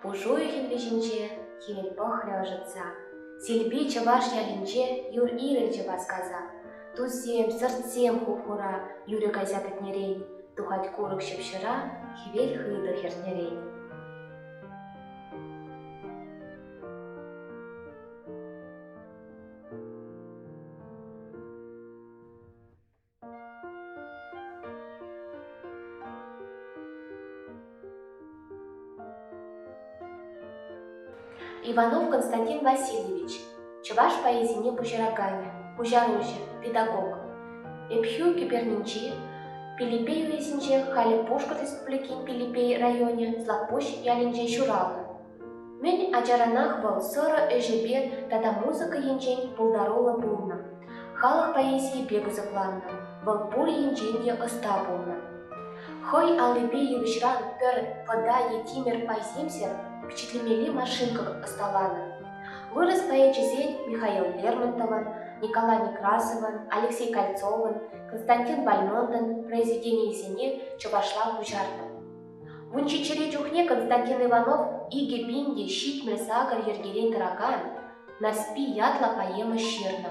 Пужуйхин вежинче, химет похрежется. Сельби чаваш ялинче, юр ирельче басказа. Тузем, сердцем хупура, юре казятык нерень. Тухать курок щепшира, хивель хыда хернерень. Иванов Константин Васильевич, чуваш поэзине пужараганя, пужаруже, педагог. Эпхю кипернинчи, Пилипей весенче, хали Пушкар республики Пилипей районе, злакпуш ялинче шуралны. Мен ачаранах был сыра эжебе, тада музыка янчень пулдарола булна. Халах поэзии бегу запланна, был пур янченье оста булна. Хой алыбе ювишран пер пода етимер пайзимсер, впечатлемели машинках осталана. Вырос поэчезеть Михаил Лермонтован, Николай Некрасован, Алексей Кольцован, Константин Бальмонтон, произведение Зене Чувашла Пужарна. В унчичере чухне Константин Иванов Иги Бинди щит мресагар ергерен тараган, наспи ятла поема щирна.